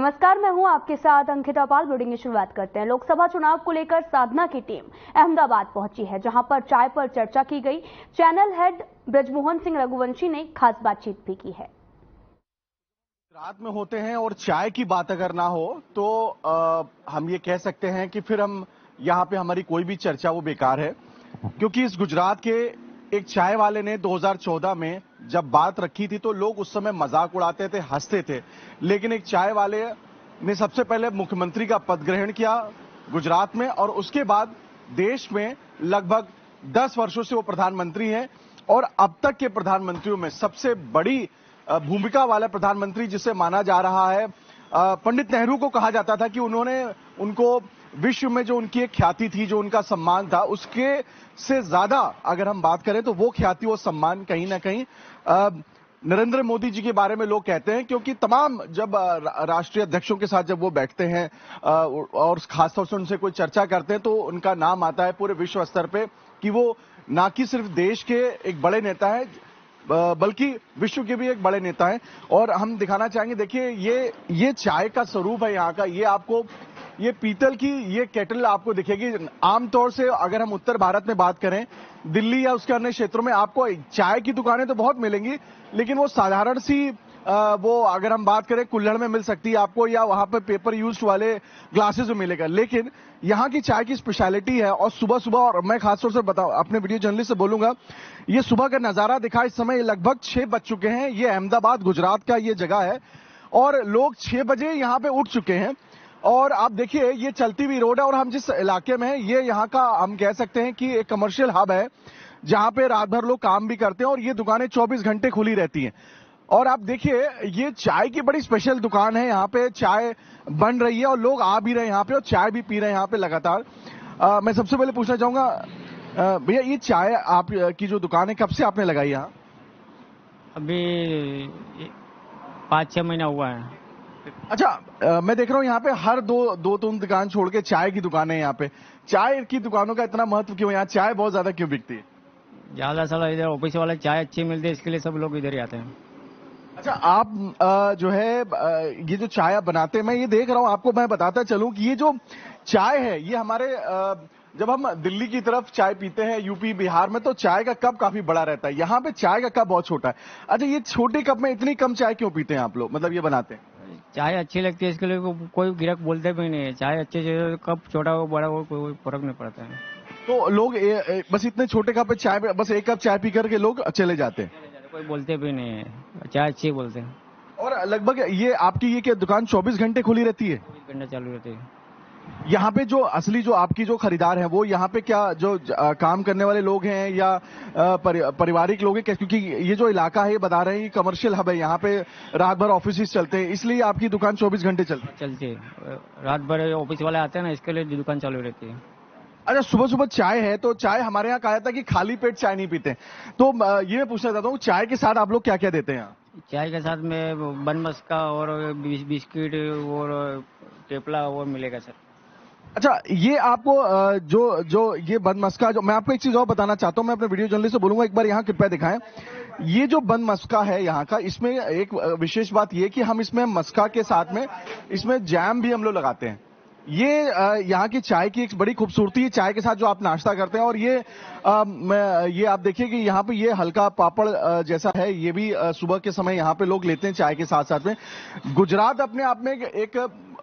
नमस्कार, मैं हूं आपके साथ अंकिता पाल। ब्रीडिंग की शुरुआत करते हैं। लोकसभा चुनाव को लेकर साधना की टीम अहमदाबाद पहुंची है, जहां पर चाय पर चर्चा की गई। चैनल हेड ब्रजमोहन सिंह रघुवंशी ने खास बातचीत भी की है। रात में होते हैं और चाय की बात अगर ना हो तो हम ये कह सकते हैं कि फिर हम यहाँ पे हमारी कोई भी चर्चा वो बेकार है, क्योंकि इस गुजरात के एक चाय वाले ने 2014 में जब बात रखी थी तो लोग उस समय मजाक उड़ाते थे, हंसते थे, लेकिन एक चाय वाले ने सबसे पहले मुख्यमंत्री का पद ग्रहण किया गुजरात में और उसके बाद देश में लगभग 10 वर्षों से वो प्रधानमंत्री हैं और अब तक के प्रधानमंत्रियों में सबसे बड़ी भूमिका वाला प्रधानमंत्री जिसे माना जा रहा है। पंडित नेहरू को कहा जाता था कि उन्होंने उनको विश्व में जो उनकी एक ख्याति थी, जो उनका सम्मान था, उसके से ज्यादा अगर हम बात करें तो वो ख्याति, वो सम्मान कहीं ना कहीं नरेंद्र मोदी जी के बारे में लोग कहते हैं, क्योंकि तमाम जब राष्ट्रीय अध्यक्षों के साथ जब वो बैठते हैं और खासतौर से उनसे कोई चर्चा करते हैं तो उनका नाम आता है पूरे विश्व स्तर पे कि वो ना कि सिर्फ देश के एक बड़े नेता है बल्कि विश्व के भी एक बड़े नेता हैं। और हम दिखाना चाहेंगे, देखिए ये चाय का स्वरूप है यहाँ का। ये आपको ये पीतल की ये केटल आपको दिखेगी। आमतौर से अगर हम उत्तर भारत में बात करें, दिल्ली या उसके अन्य क्षेत्रों में आपको चाय की दुकानें तो बहुत मिलेंगी, लेकिन वो साधारण सी वो अगर हम बात करें कुल्हड़ में मिल सकती है आपको, या वहां पर पेपर यूज वाले ग्लासेस में मिलेगा। लेकिन यहाँ की चाय की स्पेशलिटी है। और सुबह सुबह, और मैं खासतौर से अपने वीडियो जर्नलिस्ट से बोलूंगा, ये सुबह का नजारा दिखा। इस समय लगभग 6 बज चुके हैं। ये अहमदाबाद गुजरात का ये जगह है और लोग 6 बजे यहाँ पे उठ चुके हैं। और आप देखिए ये चलती हुई रोड है और हम जिस इलाके में हैं ये यहाँ का हम कह सकते हैं कि एक कमर्शियल हब है, जहां पे रात भर लोग काम भी करते हैं और ये दुकानें 24 घंटे खुली रहती हैं। और आप देखिए ये चाय की बड़ी स्पेशल दुकान है। यहाँ पे चाय बन रही है और लोग आ भी रहे हैं यहाँ पे और चाय भी पी रहे हैं यहाँ पे लगातार। मैं सबसे पहले पूछना चाहूंगा भैया, ये चाय आप की जो दुकान है कब से आपने लगाई यहाँ? अभी 5-6 महीना हुआ है। अच्छा, मैं देख रहा हूँ यहाँ पे हर दो तीन दुकान छोड़ के चाय की दुकान है। यहाँ पे चाय की दुकानों का इतना महत्व क्यों? यहाँ चाय बहुत ज्यादा क्यों बिकती है? ज्यादा सारा इधर ऑफिस वाले चाय अच्छी मिलती है, इसके लिए सब लोग इधर ही आते हैं। अच्छा, आप जो है ये जो चाय आप बनाते हैं, मैं ये देख रहा हूँ, आपको मैं बताता चलूं कि ये जो चाय है ये हमारे जब हम दिल्ली की तरफ चाय पीते हैं, यूपी बिहार में, तो चाय का कप काफी बड़ा रहता है। यहाँ पे चाय का कप बहुत छोटा है। अच्छा, ये छोटे कप में इतनी कम चाय क्यों पीते हैं आप लोग, मतलब ये बनाते हैं? चाय अच्छी लगती है, इसके लिए कोई ग्राहक बोलते भी नहीं है। चाय अच्छे से कप छोटा हो बड़ा हो कोई फर्क नहीं पड़ता है। तो लोग बस इतने छोटे कप पे चाय, बस एक कप चाय पी करके लोग चले जाते हैं, कोई बोलते भी नहीं है। चाय अच्छी बोलते हैं। और लगभग ये आपकी ये क्या दुकान 24 घंटे खुली रहती है? 24 घंटे चालू रहती है। यहाँ पे जो असली जो आपकी जो खरीदार है वो यहाँ पे क्या जो काम करने वाले लोग हैं या पारिवारिक लोग हैं? क्योंकि ये जो इलाका है ये बता रहे हैं कि कमर्शियल हब है, यहाँ पे रात भर ऑफिस चलते हैं, इसलिए आपकी दुकान 24 घंटे चलती है। रात भर ऑफिस वाले आते हैं ना, इसके लिए दुकान चालू रहती है। अच्छा, सुबह सुबह चाय है तो चाय हमारे यहाँ कहा जाता है कि खाली पेट चाय नहीं पीते, तो ये मैं पूछना चाहता हूँ चाय के साथ आप लोग क्या क्या देते हैं यहाँ? चाय के साथ में बन मस्का और बिस्किट और टेपला वो मिलेगा सर। अच्छा, ये आपको जो ये बंद मस्का, जो मैं आपको एक चीज और बताना चाहता हूं, मैं अपने वीडियो जर्नलिस्ट से बोलूंगा एक बार यहाँ कृपया दिखाएं। ये जो बंद मस्का है यहाँ का, इसमें एक विशेष बात ये कि हम इसमें मस्का के साथ में इसमें जैम भी हम लोग लगाते हैं। ये यहाँ की चाय की एक बड़ी खूबसूरती है, चाय के साथ जो आप नाश्ता करते हैं। और ये आप देखिए कि यहाँ पे ये हल्का पापड़ जैसा है, ये भी सुबह के समय यहाँ पे लोग लेते हैं चाय के साथ साथ में। गुजरात अपने आप में एक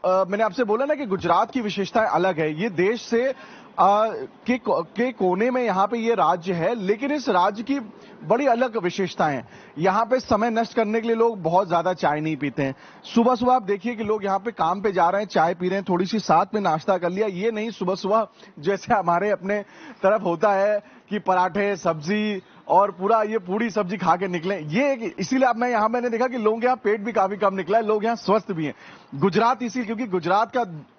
मैंने आपसे बोला ना कि गुजरात की विशेषताएं अलग है। ये देश से के कोने में यहाँ पे ये राज्य है, लेकिन इस राज्य की बड़ी अलग विशेषताएं हैं। यहाँ पे समय नष्ट करने के लिए लोग बहुत ज्यादा चाय नहीं पीते हैं। सुबह सुबह आप देखिए कि लोग यहाँ पे काम पे जा रहे हैं, चाय पी रहे हैं, थोड़ी सी साथ में नाश्ता कर लिया। ये नहीं सुबह सुबह जैसे हमारे अपने तरफ होता है कि पराठे, सब्जी और पूरा ये पूरी सब्जी खा के निकले, ये इसीलिए अब मैंने देखा कि लोगों के यहाँ पेट भी काफी कम निकला है, लोग यहाँ स्वस्थ भी हैं। गुजरात इसीलिए क्योंकि गुजरात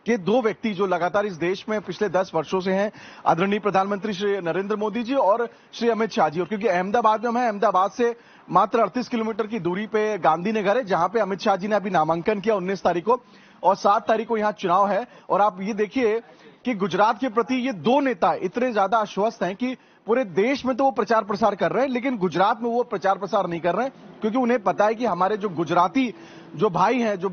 के 2 व्यक्ति जो लगातार इस देश में पिछले 10 वर्षों से हैं, आदरणीय प्रधानमंत्री श्री नरेंद्र मोदी जी और श्री अमित शाह जी। और क्योंकि अहमदाबाद में हम हैं, अहमदाबाद से मात्र 38 किलोमीटर की दूरी पे गांधीनगर है, जहां पे अमित शाह जी ने अभी नामांकन किया 19 तारीख को, और 7 तारीख को यहाँ चुनाव है। और आप ये देखिए कि गुजरात के प्रति ये 2 नेता इतने ज्यादा आश्वस्त हैं कि पूरे देश में तो वो प्रचार प्रसार कर रहे हैं, लेकिन गुजरात में वो प्रचार प्रसार नहीं कर रहे हैं, क्योंकि उन्हें पता है कि हमारे जो गुजराती जो भाई हैं, जो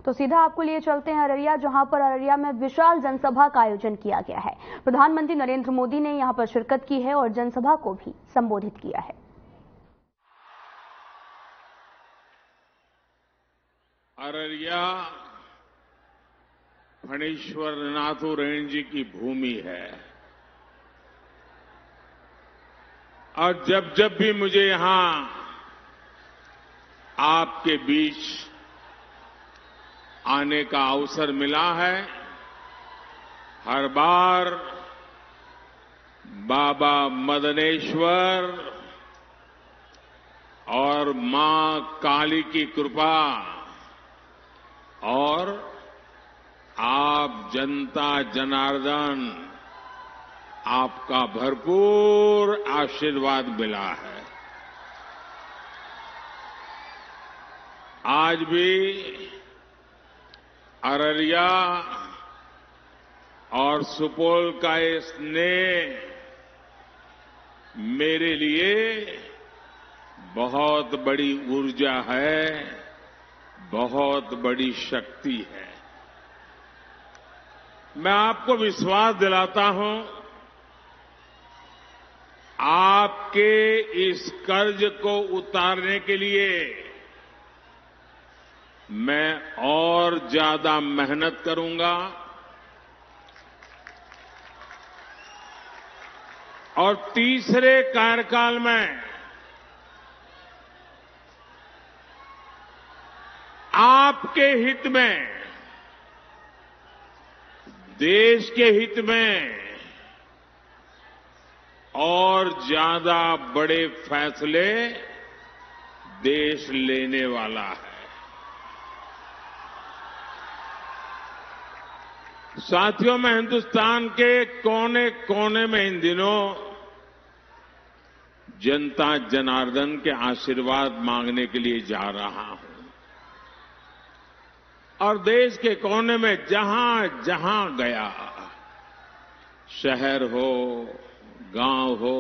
तो सीधा आपको लिए चलते हैं अररिया, जहां पर अररिया में विशाल जनसभा का आयोजन किया गया है। प्रधानमंत्री नरेंद्र मोदी ने यहां पर शिरकत की है और जनसभा को भी संबोधित किया है। अररिया फणीश्वर नाथुरेण जी की भूमि है और जब जब भी मुझे यहां आपके बीच आने का अवसर मिला है, हर बार बाबा मदनेश्वर और मां काली की कृपा और आप जनता जनार्दन आपका भरपूर आशीर्वाद मिला है। आज भी अररिया और सुपौल का ये स्नेह मेरे लिए बहुत बड़ी ऊर्जा है, बहुत बड़ी शक्ति है। मैं आपको विश्वास दिलाता हूं, आपके इस कर्ज को उतारने के लिए मैं और ज्यादा मेहनत करूंगा और तीसरे कार्यकाल में आपके हित में, देश के हित में और ज्यादा बड़े फैसले देश लेने वाला है। साथियों, मैं हिंदुस्तान के कोने कोने में इन दिनों जनता जनार्दन के आशीर्वाद मांगने के लिए जा रहा हूं और देश के कोने में जहां जहां गया, शहर हो, गांव हो,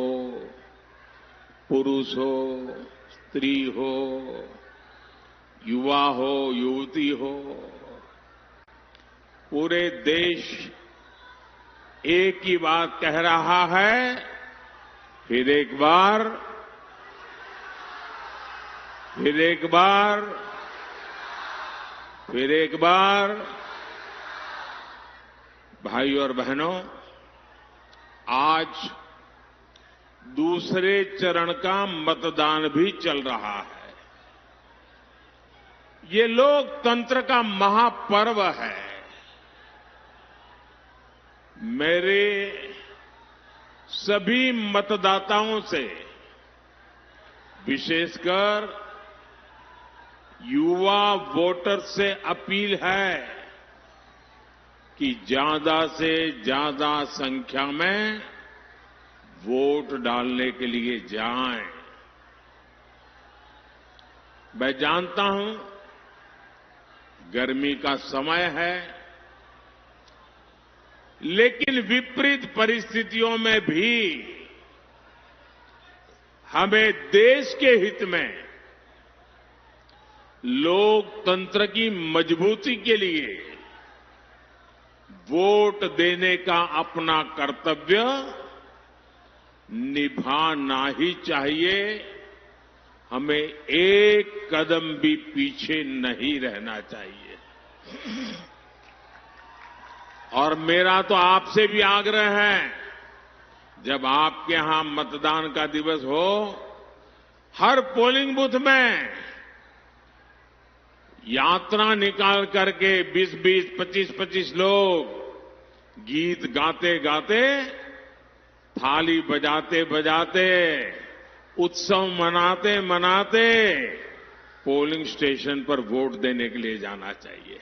पुरुष हो, स्त्री हो, युवा हो, युवती हो, पूरे देश एक ही बात कह रहा है, फिर एक बार, फिर एक बार, फिर एक बार। भाइयों और बहनों, आज दूसरे चरण का मतदान भी चल रहा है। ये लोकतंत्र का महापर्व है। मेरे सभी मतदाताओं से, विशेषकर युवा वोटर से अपील है कि ज्यादा से ज्यादा संख्या में वोट डालने के लिए जाएं। मैं जानता हूं गर्मी का समय है, लेकिन विपरीत परिस्थितियों में भी हमें देश के हित में, लोकतंत्र की मजबूती के लिए वोट देने का अपना कर्तव्य निभाना ही चाहिए। हमें एक कदम भी पीछे नहीं रहना चाहिए। और मेरा तो आपसे भी आग्रह है, जब आपके यहां मतदान का दिवस हो, हर पोलिंग बूथ में यात्रा निकाल करके 20-20, 25-25 लोग गीत गाते गाते, थाली बजाते बजाते, उत्सव मनाते मनाते पोलिंग स्टेशन पर वोट देने के लिए जाना चाहिए।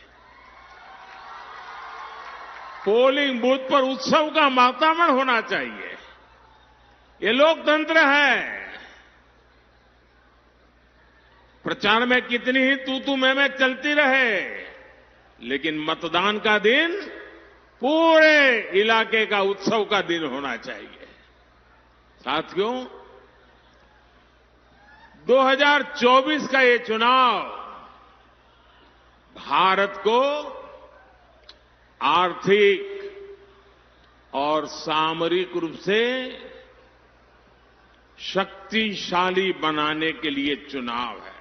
पोलिंग बूथ पर उत्सव का वातावरण होना चाहिए। ये लोकतंत्र है। प्रचार में कितनी ही तू मैं चलती रहे, लेकिन मतदान का दिन पूरे इलाके का उत्सव का दिन होना चाहिए। साथियों, 2024 का ये चुनाव भारत को आर्थिक और सामरिक रूप से शक्तिशाली बनाने के लिए चुनाव है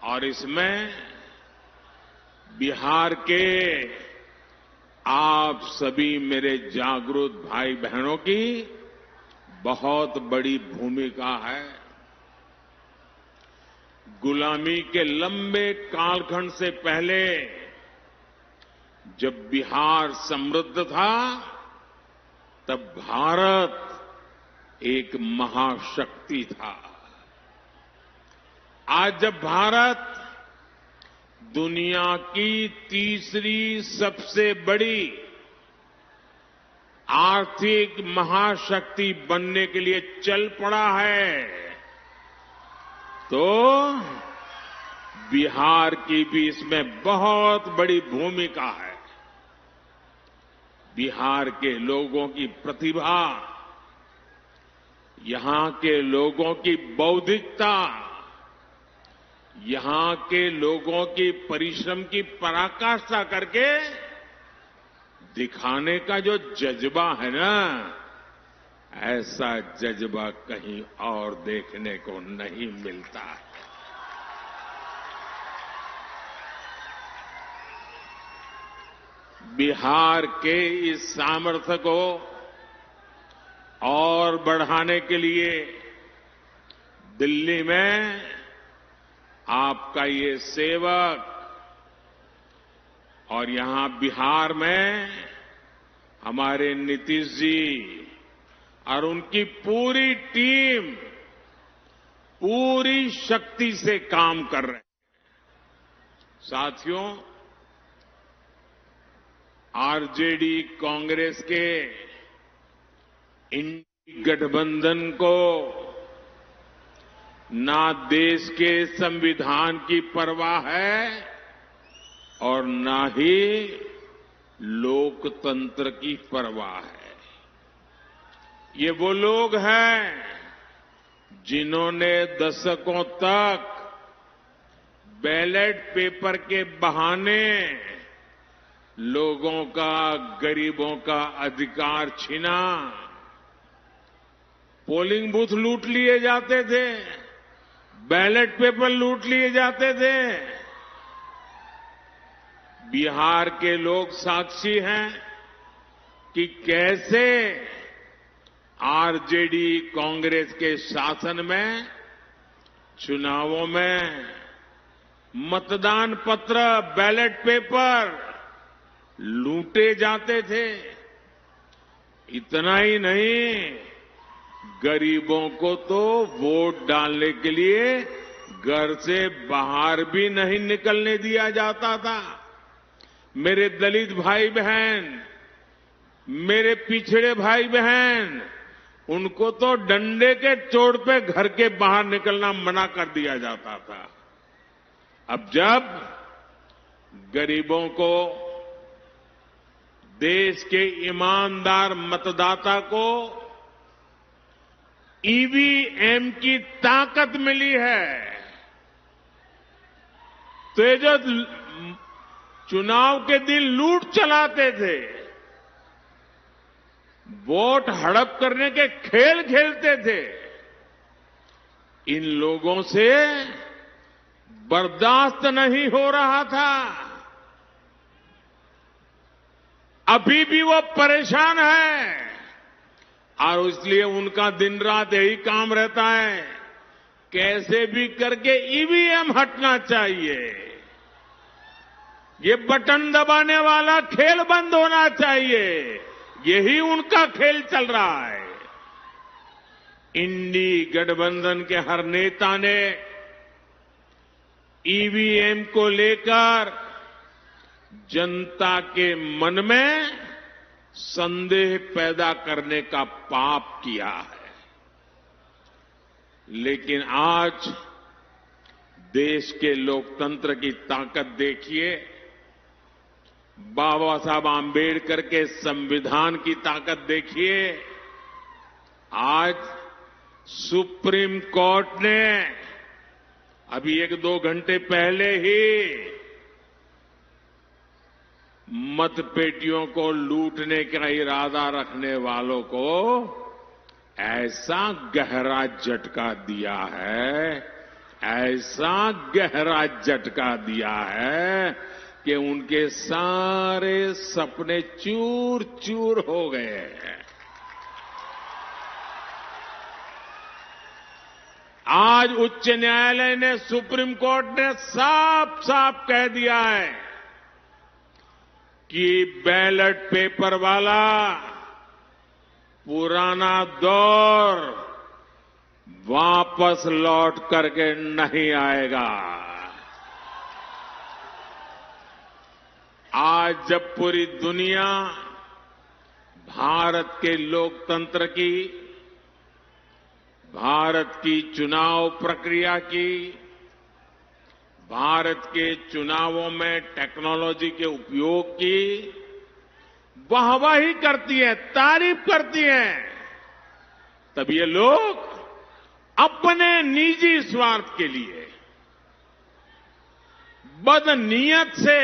और इसमें बिहार के आप सभी मेरे जागरूक भाई बहनों की बहुत बड़ी भूमिका है। गुलामी के लंबे कालखंड से पहले जब बिहार समृद्ध था तब भारत एक महाशक्ति था। आज जब भारत दुनिया की तीसरी सबसे बड़ी आर्थिक महाशक्ति बनने के लिए चल पड़ा है तो बिहार की भी इसमें बहुत बड़ी भूमिका है। बिहार के लोगों की प्रतिभा, यहां के लोगों की बौद्धिकता, यहां के लोगों की परिश्रम की पराकाष्ठा करके दिखाने का जो जज्बा है ना, ऐसा जज्बा कहीं और देखने को नहीं मिलता है। बिहार के इस सामर्थ्य को और बढ़ाने के लिए दिल्ली में आपका ये सेवक और यहां बिहार में हमारे नीतीश जी और उनकी पूरी टीम पूरी शक्ति से काम कर रहे हैं। साथियों, आरजेडी कांग्रेस के इंडी गठबंधन को ना देश के संविधान की परवाह है और ना ही लोकतंत्र की परवाह है। ये वो लोग हैं जिन्होंने दशकों तक बैलेट पेपर के बहाने लोगों का, गरीबों का अधिकार छीना। पोलिंग बूथ लूट लिए जाते थे, बैलेट पेपर लूट लिए जाते थे। बिहार के लोग साक्षी हैं कि कैसे आरजेडी कांग्रेस के शासन में चुनावों में मतदान पत्र, बैलेट पेपर लूटे जाते थे। इतना ही नहीं, गरीबों को तो वोट डालने के लिए घर से बाहर भी नहीं निकलने दिया जाता था। मेरे दलित भाई बहन, मेरे पिछड़े भाई बहन, उनको तो डंडे के चोट पे घर के बाहर निकलना मना कर दिया जाता था। अब जब गरीबों को, देश के ईमानदार मतदाता को ईवीएम की ताकत मिली है, तो ये जो चुनाव के दिन लूट चलाते थे, वोट हड़प करने के खेल खेलते थे, इन लोगों से बर्दाश्त नहीं हो रहा था। अभी भी वो परेशान है और इसलिए उनका दिन रात यही काम रहता है, कैसे भी करके ईवीएम हटना चाहिए, ये बटन दबाने वाला खेल बंद होना चाहिए। यही उनका खेल चल रहा है। इंडी गठबंधन के हर नेता ने ईवीएम को लेकर जनता के मन में संदेह पैदा करने का पाप किया है। लेकिन आज देश के लोकतंत्र की ताकत देखिए, बाबा साहब आंबेडकर के संविधान की ताकत देखिए। आज सुप्रीम कोर्ट ने अभी 1-2 घंटे पहले ही मतपेटियों को लूटने का इरादा रखने वालों को ऐसा गहरा झटका दिया है, ऐसा गहरा झटका दिया है कि उनके सारे सपने चूर चूर हो गए हैं। आज उच्च न्यायालय ने, सुप्रीम कोर्ट ने साफ साफ कह दिया है कि बैलेट पेपर वाला पुराना दौर वापस लौट करके नहीं आएगा। आज जब पूरी दुनिया भारत के लोकतंत्र की, भारत की चुनाव प्रक्रिया की, भारत के चुनावों में टेक्नोलॉजी के उपयोग की वाहवाही करती है, तारीफ करती है, तब ये लोग अपने निजी स्वार्थ के लिए बदनीयत से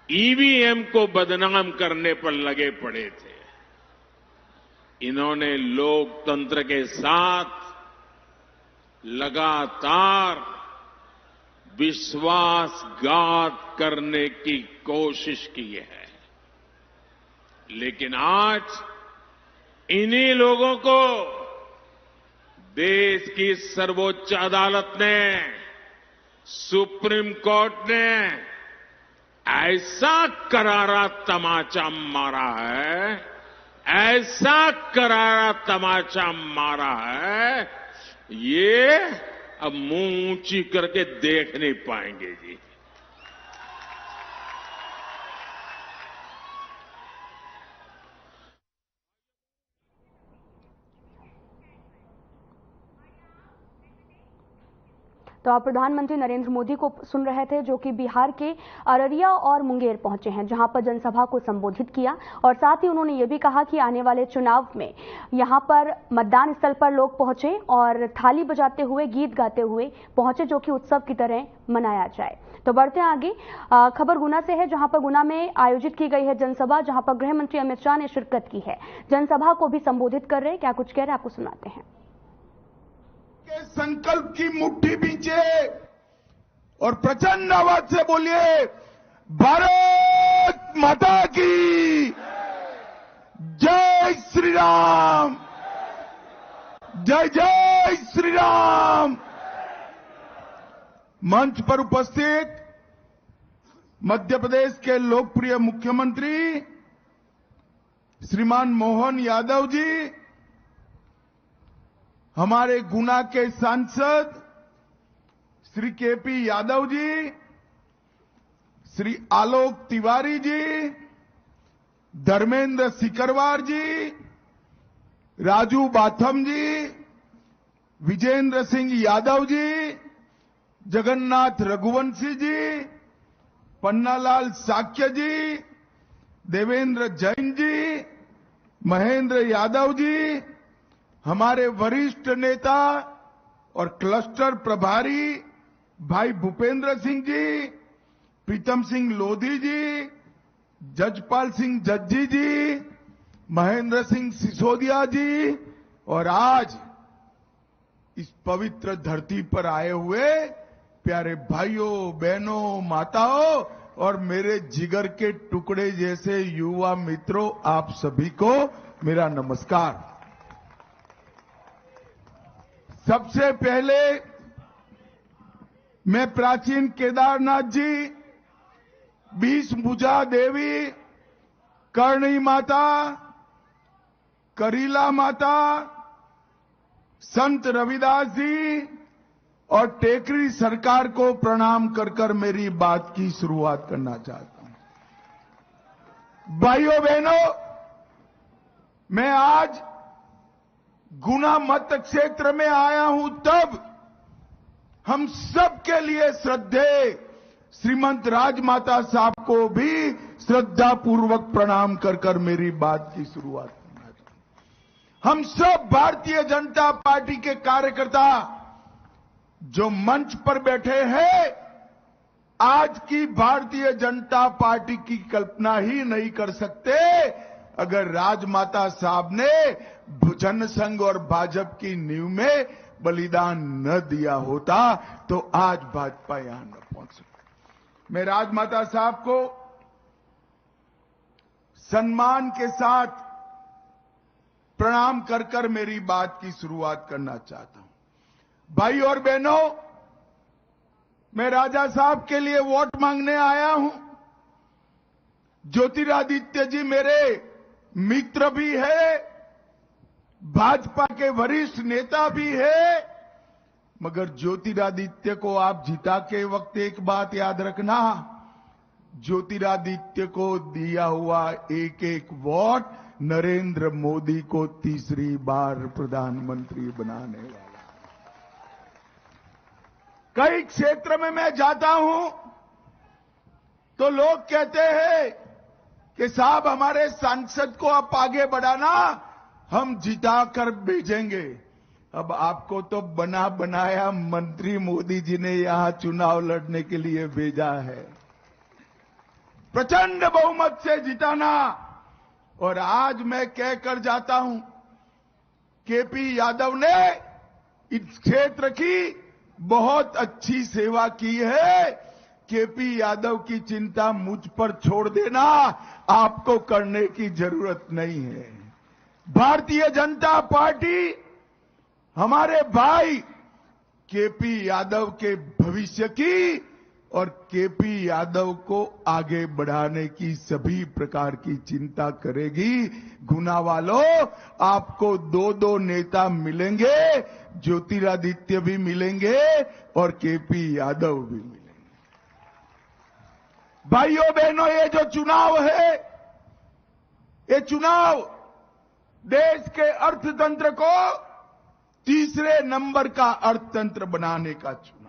ईवीएम को बदनाम करने पर लगे पड़े थे। इन्होंने लोकतंत्र के साथ लगातार विश्वासघात करने की कोशिश की है, लेकिन आज इन्हीं लोगों को देश की सर्वोच्च अदालत ने, सुप्रीम कोर्ट ने ऐसा करारा तमाचा मारा है, ऐसा करारा तमाचा मारा है, ये अब मुंह ऊंची करके देख नहीं पाएंगे जी। तो आप प्रधानमंत्री नरेंद्र मोदी को सुन रहे थे, जो कि बिहार के अररिया और मुंगेर पहुंचे हैं, जहां पर जनसभा को संबोधित किया। और साथ ही उन्होंने ये भी कहा कि आने वाले चुनाव में यहां पर मतदान स्थल पर लोग पहुंचे और थाली बजाते हुए, गीत गाते हुए पहुंचे, जो कि उत्सव की तरह मनाया जाए। तो बढ़ते हैं आगे। खबर गुना से है, जहां पर गुना में आयोजित की गई है जनसभा, जहां पर गृह मंत्री अमित शाह ने शिरकत की है। जनसभा को भी संबोधित कर रहे, क्या कुछ कह रहे आपको सुनाते हैं। संकल्प की मुट्ठी बींचे और प्रचंड आवाज से बोलिए, भारत माता की जय श्री राम, जय जय श्री राम। मंच पर उपस्थित मध्य प्रदेश के लोकप्रिय मुख्यमंत्री श्रीमान मोहन यादव जी, हमारे गुना के सांसद श्री केपी यादव जी, श्री आलोक तिवारी जी, धर्मेंद्र सिकरवार जी, राजू बाथम जी, विजेंद्र सिंह यादव जी, जगन्नाथ रघुवंशी जी, पन्नालाल साक्य जी, देवेंद्र जैन जी, महेंद्र यादव जी, हमारे वरिष्ठ नेता और क्लस्टर प्रभारी भाई भूपेंद्र सिंह जी, प्रीतम सिंह लोधी जी, जजपाल सिंह जज्जी जी, महेंद्र सिंह सिसोदिया जी, और आज इस पवित्र धरती पर आए हुए प्यारे भाइयों, बहनों, माताओं और मेरे जिगर के टुकड़े जैसे युवा मित्रों, आप सभी को मेरा नमस्कार। सबसे पहले मैं प्राचीन केदारनाथ जी, 20 भुजा देवी, कर्णी माता, करीला माता, संत रविदास जी और टेकरी सरकार को प्रणाम कर मेरी बात की शुरुआत करना चाहता हूं। भाइयों बहनों, मैं आज गुना मत क्षेत्र में आया हूं, तब हम सब के लिए श्रद्धेय श्रीमंत राजमाता साहब को भी श्रद्धा पूर्वक प्रणाम कर मेरी बात की शुरुआत करना चाहता हूं। हम सब भारतीय जनता पार्टी के कार्यकर्ता जो मंच पर बैठे हैं आज की भारतीय जनता पार्टी की कल्पना ही नहीं कर सकते अगर राजमाता साहब ने जनसंघ और भाजपा की नींव में बलिदान न दिया होता तो आज भाजपा यहां न पहुंच सकती। मैं राजमाता साहब को सम्मान के साथ प्रणाम कर कर मेरी बात की शुरुआत करना चाहता हूं। भाई और बहनों, मैं राजा साहब के लिए वोट मांगने आया हूं। ज्योतिरादित्य जी मेरे मित्र भी है, भाजपा के वरिष्ठ नेता भी है, मगर ज्योतिरादित्य को आप जिता के वक्त एक बात याद रखना, ज्योतिरादित्य को दिया हुआ एक एक वोट नरेंद्र मोदी को तीसरी बार प्रधानमंत्री बनाने वाला। कई क्षेत्र में मैं जाता हूं तो लोग कहते हैं कि साहब हमारे सांसद को आप आगे बढ़ाना, हम जिता कर भेजेंगे। अब आपको तो बना बनाया मंत्री मोदी जी ने यहां चुनाव लड़ने के लिए भेजा है, प्रचंड बहुमत से जिताना। और आज मैं कहकर जाता हूं, केपी यादव ने इस क्षेत्र की बहुत अच्छी सेवा की है। केपी यादव की चिंता मुझ पर छोड़ देना, आपको करने की जरूरत नहीं है। भारतीय जनता पार्टी हमारे भाई केपी यादव के भविष्य की और केपी यादव को आगे बढ़ाने की सभी प्रकार की चिंता करेगी। गुना वालों, आपको दो दो नेता मिलेंगे, ज्योतिरादित्य भी मिलेंगे और केपी यादव भी मिलेंगे। भाइयों बहनों, ये जो चुनाव है, ये चुनाव देश के अर्थतंत्र को तीसरे नंबर का अर्थतंत्र बनाने का चुनाव।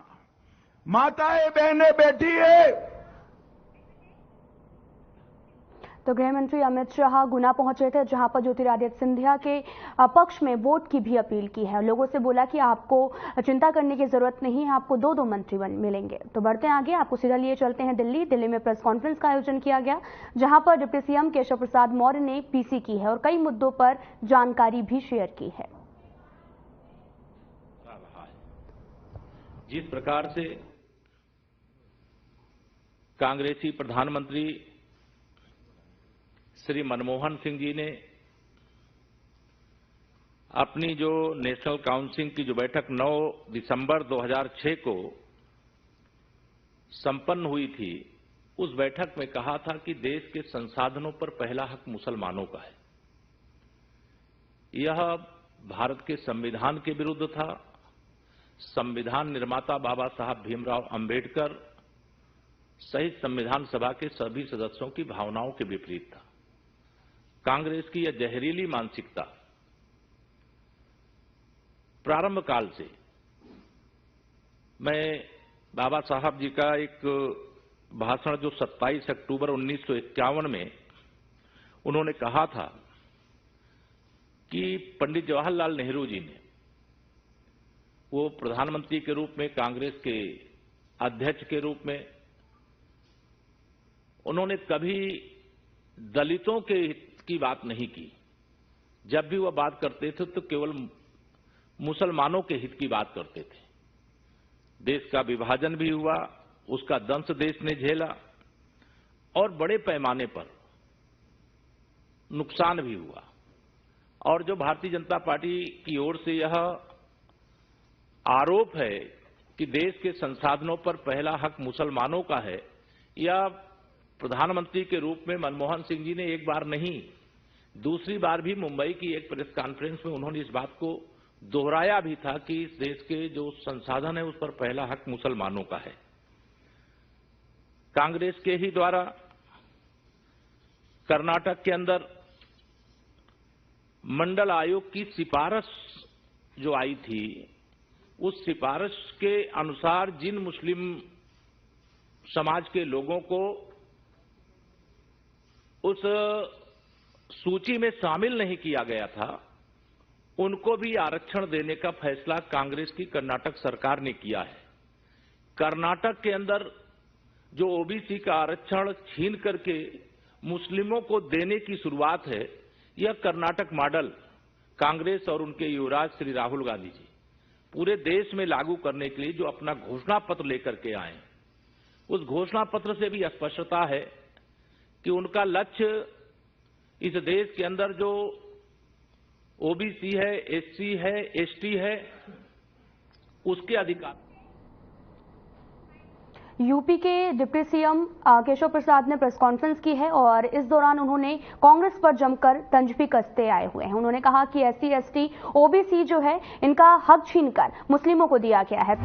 माताएं बहनें बैठी है। तो गृह मंत्री अमित शाह गुना पहुंचे थे, जहां पर ज्योतिरादित्य सिंधिया के पक्ष में वोट की भी अपील की है। लोगों से बोला कि आपको चिंता करने की जरूरत नहीं है, आपको दो दो मंत्री मिलेंगे। तो बढ़ते हैं आगे, आपको सीधा लिए चलते हैं दिल्ली में प्रेस कॉन्फ्रेंस का आयोजन किया गया, जहां पर डिप्टी सीएम केशव प्रसाद मौर्य ने पीसी की है और कई मुद्दों पर जानकारी भी शेयर की है। जिस प्रकार से कांग्रेसी प्रधानमंत्री श्री मनमोहन सिंह जी ने अपनी जो नेशनल काउंसिल की जो बैठक 9 दिसंबर 2006 को संपन्न हुई थी, उस बैठक में कहा था कि देश के संसाधनों पर पहला हक मुसलमानों का है। यह भारत के संविधान के विरुद्ध था। संविधान निर्माता बाबा साहब भीमराव अंबेडकर सहित संविधान सभा के सभी सदस्यों की भावनाओं के विपरीत था। कांग्रेस की यह जहरीली मानसिकता प्रारंभ काल से, मैं बाबा साहब जी का एक भाषण जो 27 अक्टूबर 1951 में उन्होंने कहा था कि पंडित जवाहरलाल नेहरू जी ने, वो प्रधानमंत्री के रूप में, कांग्रेस के अध्यक्ष के रूप में, उन्होंने कभी दलितों के हित की बात नहीं की। जब भी वह बात करते थे तो केवल मुसलमानों के हित की बात करते थे। देश का विभाजन भी हुआ, उसका दंश देश ने झेला और बड़े पैमाने पर नुकसान भी हुआ। और जो भारतीय जनता पार्टी की ओर से यह आरोप है कि देश के संसाधनों पर पहला हक मुसलमानों का है, यह प्रधानमंत्री के रूप में मनमोहन सिंह जी ने एक बार नहीं, दूसरी बार भी मुंबई की एक प्रेस कॉन्फ्रेंस में उन्होंने इस बात को दोहराया भी था कि इस देश के जो संसाधन है उस पर पहला हक मुसलमानों का है। कांग्रेस के ही द्वारा कर्नाटक के अंदर मंडल आयोग की सिफारिश जो आई थी, उस सिफारिश के अनुसार जिन मुस्लिम समाज के लोगों को उस सूची में शामिल नहीं किया गया था, उनको भी आरक्षण देने का फैसला कांग्रेस की कर्नाटक सरकार ने किया है। कर्नाटक के अंदर जो ओबीसी का आरक्षण छीन करके मुस्लिमों को देने की शुरुआत है, यह कर्नाटक मॉडल कांग्रेस और उनके युवराज श्री राहुल गांधी जी पूरे देश में लागू करने के लिए जो अपना घोषणा पत्र लेकर के आए, उस घोषणा पत्र से भी स्पष्टता है कि उनका लक्ष्य इस देश के अंदर जो ओबीसी है, एससी है, एसटी है, उसके अधिकार। यूपी के डिप्टी सीएम केशव प्रसाद ने प्रेस कॉन्फ्रेंस की है और इस दौरान उन्होंने कांग्रेस पर जमकर तंज भी कसते आए हुए हैं। उन्होंने कहा कि एससी, एसटी, ओबीसी जो है इनका हक छीनकर मुस्लिमों को दिया गया है।